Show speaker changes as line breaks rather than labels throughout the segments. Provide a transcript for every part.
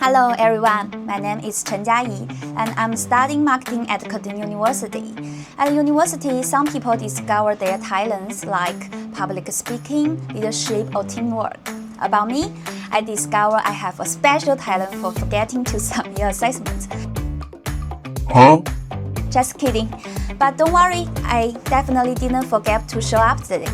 Hello everyone, my name is Chen Jiayi, and I'm studying marketing at Curtin University. At university, some people discover their talents like public speaking, leadership, or teamwork. About me, I discover I have a special talent for forgetting to submit assessments.
Huh?
Just kidding. But don't worry, I definitely didn't forget to show up today.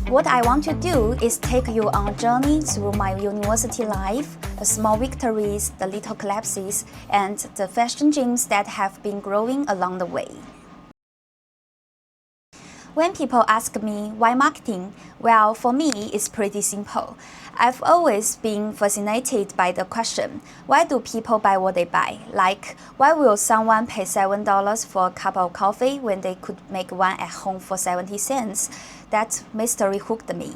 What I want to do is take you on a journey through my university life, the small victories, the little collapses, and the fashion dreams that have been growing along the way. When people ask me why marketing, well, for me, it's pretty simple. I've always been fascinated by the question, why do people buy what they buy? Like, why will someone pay $7 for a cup of coffee when they could make one at home for 70 cents? That mystery hooked me.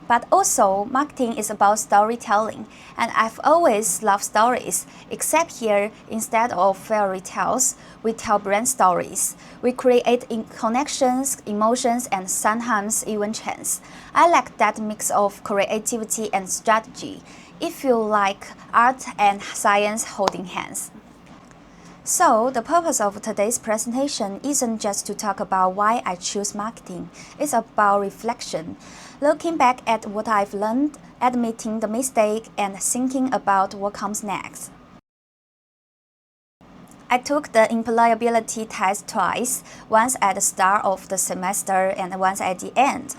But also, marketing is about storytelling, and I've always loved stories, except here, instead of fairy tales, we tell brand stories. We create connections, emotions, and sometimes even chance. I like that mix of creativity and strategy. It feels like art and science holding hands. So, the purpose of today's presentation isn't just to talk about why I choose marketing. It's about reflection, looking back at what I've learned, admitting the mistake, and thinking about what comes next. I took the employability test twice, once at the start of the semester and once at the end.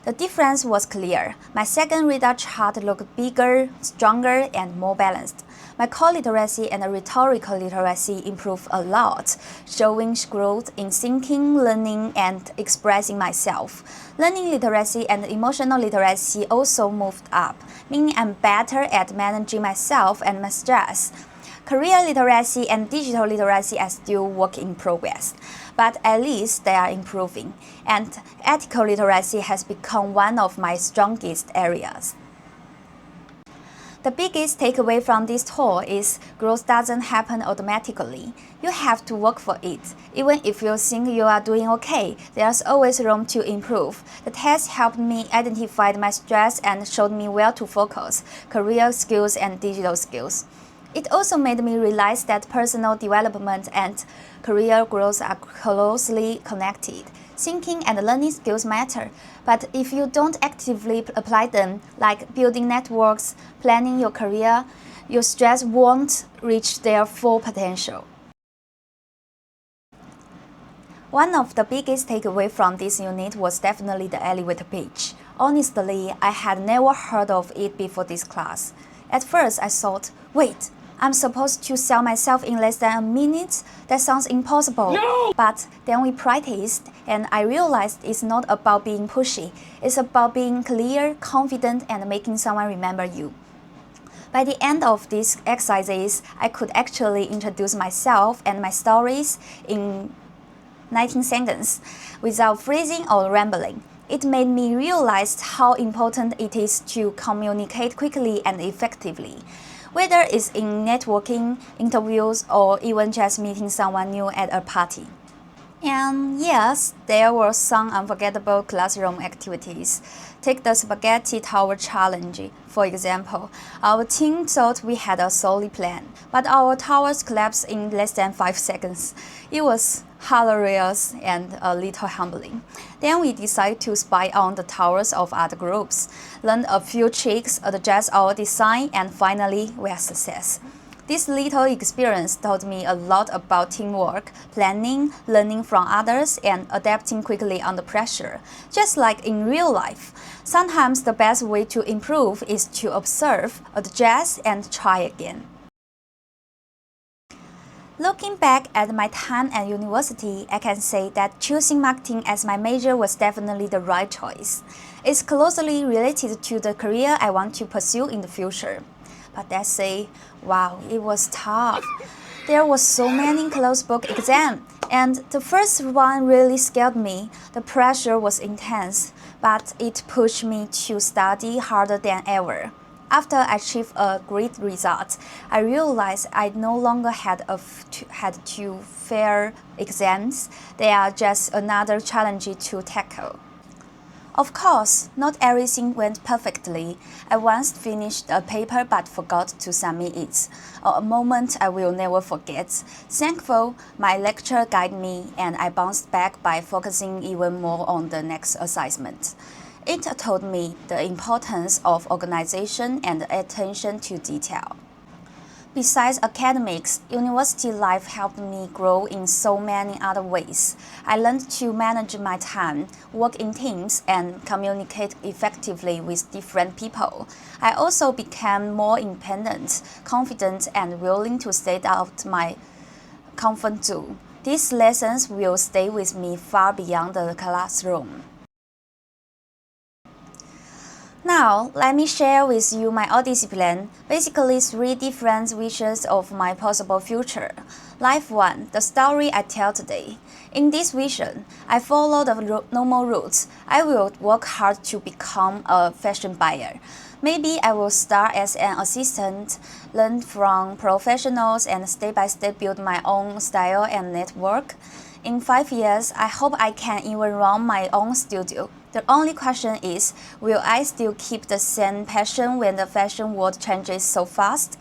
The difference was clear. My second radar chart looked bigger, stronger, and more balanced. My core literacy and rhetorical literacy improved a lot, showing growth in thinking, learning, and expressing myself. Learning literacy and emotional literacy also moved up, meaning I'm better at managing myself and my stress. Career literacy and digital literacy are still work in progress, but at least they are improving, and ethical literacy has become one of my strongest areas. The biggest takeaway from this talk is growth doesn't happen automatically. You have to work for it. Even if you think you are doing okay, there's always room to improve. The test helped me identify my stress and showed me where to focus, career skills and digital skills. It also made me realize that personal development and career growth are closely connected. Thinking and learning skills matter, but if you don't actively apply them, like building networks, planning your career, your stress won't reach their full potential. One of the biggest takeaways from this unit was definitely the elevator pitch. Honestly, I had never heard of it before this class. At first, I thought, wait, I'm supposed to sell myself in less than a minute? That sounds impossible.
No!
But then we practiced, and I realized it's not about being pushy. It's about being clear, confident, and making someone remember you. By the end of these exercises, I could actually introduce myself and my stories in 19 seconds without freezing or rambling. It made me realize how important it is to communicate quickly and effectively. Whether it's in networking, interviews, or even just meeting someone new at a party. And yes, there were some unforgettable classroom activities. Take the spaghetti tower challenge, for example. Our team thought we had a solid plan, but our towers collapsed in less than 5 seconds. It was hilarious and a little humbling. Then we decided to spy on the towers of other groups, learn a few tricks, adjust our design, and finally, we had success. This little experience taught me a lot about teamwork, planning, learning from others, and adapting quickly under pressure. Just like in real life, sometimes the best way to improve is to observe, adjust, and try again. Looking back at my time at university, I can say that choosing marketing as my major was definitely the right choice. It's closely related to the career I want to pursue in the future. But let's say, wow, it was tough. There were so many closed book exams, and the first one really scared me. The pressure was intense, but it pushed me to study harder than ever. After I achieved a great result, I realized I no longer had to fear exams. They are just another challenge to tackle. Of course, not everything went perfectly. I once finished a paper but forgot to submit it. A moment I will never forget. Thankful, my lecturer guided me and I bounced back by focusing even more on the next assignment. It taught me the importance of organization and attention to detail. Besides academics, university life helped me grow in so many other ways. I learned to manage my time, work in teams, and communicate effectively with different people. I also became more independent, confident, and willing to step out my comfort zone. These lessons will stay with me far beyond the classroom. Now, let me share with you my odyssey plan, basically 3 different visions of my possible future. Life 1, the story I tell today. In this vision, I follow the normal route. I will work hard to become a fashion buyer. Maybe I will start as an assistant, learn from professionals, and step by step build my own style and network. In 5 years, I hope I can even run my own studio. The only question is, will I still keep the same passion when the fashion world changes so fast?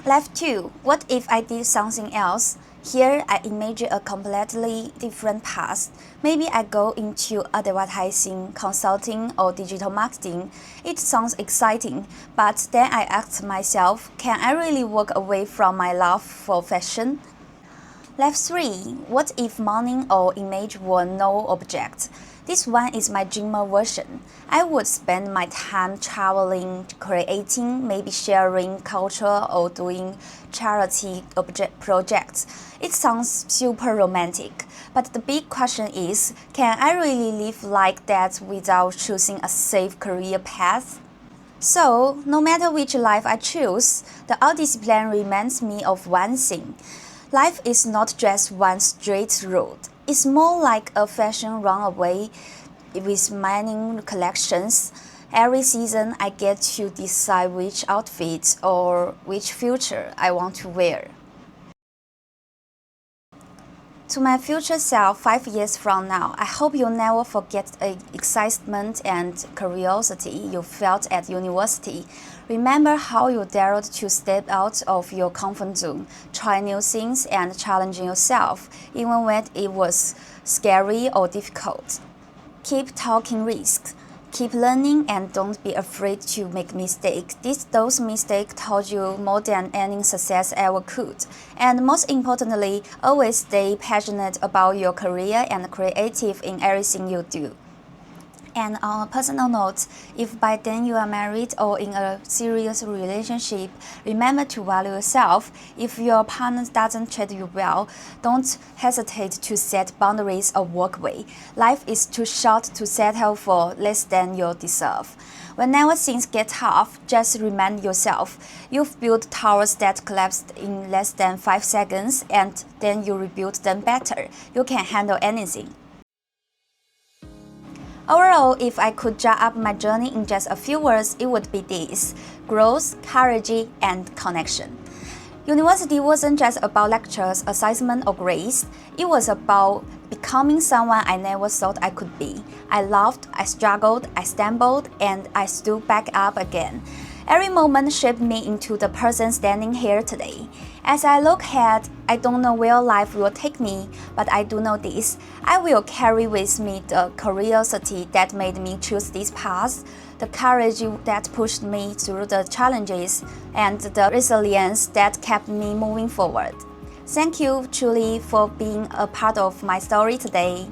Life 2. What if I did something else? Here, I imagine a completely different path. Maybe I go into advertising, consulting, or digital marketing. It sounds exciting, but then I ask myself, can I really walk away from my love for fashion? Life 3. What if money or image were no object? This one is my dreamer version. I would spend my time traveling, creating, maybe sharing culture or doing charity projects. It sounds super romantic, but the big question is, can I really live like that without choosing a safe career path? So, no matter which life I choose, the odyssey plan reminds me of one thing. Life is not just one straight road. It's more like a fashion runaway with many collections. Every season I get to decide which outfit or which future I want to wear. To my future self 5 years from now, I hope you'll never forget the excitement and curiosity you felt at university. Remember how you dared to step out of your comfort zone, try new things, and challenge yourself, even when it was scary or difficult. Keep taking risks. Keep learning and don't be afraid to make mistakes. Those mistakes taught you more than any success ever could. And most importantly, always stay passionate about your career and creative in everything you do. And on a personal note, if by then you are married or in a serious relationship, remember to value yourself. If your partner doesn't treat you well, don't hesitate to set boundaries or walk away. Life is too short to settle for less than you deserve. Whenever things get tough, just remind yourself, you've built towers that collapsed in less than 5 seconds and then you rebuild them better. You can handle anything. Overall, if I could sum up my journey in just a few words, it would be this: growth, courage, and connection. University wasn't just about lectures, assignment, or grades. It was about becoming someone I never thought I could be. I laughed, I struggled, I stumbled, and I stood back up again. Every moment shaped me into the person standing here today. As I look ahead, I don't know where life will take me, but I do know this: I will carry with me the curiosity that made me choose this path, the courage that pushed me through the challenges, and the resilience that kept me moving forward. Thank you truly for being a part of my story today.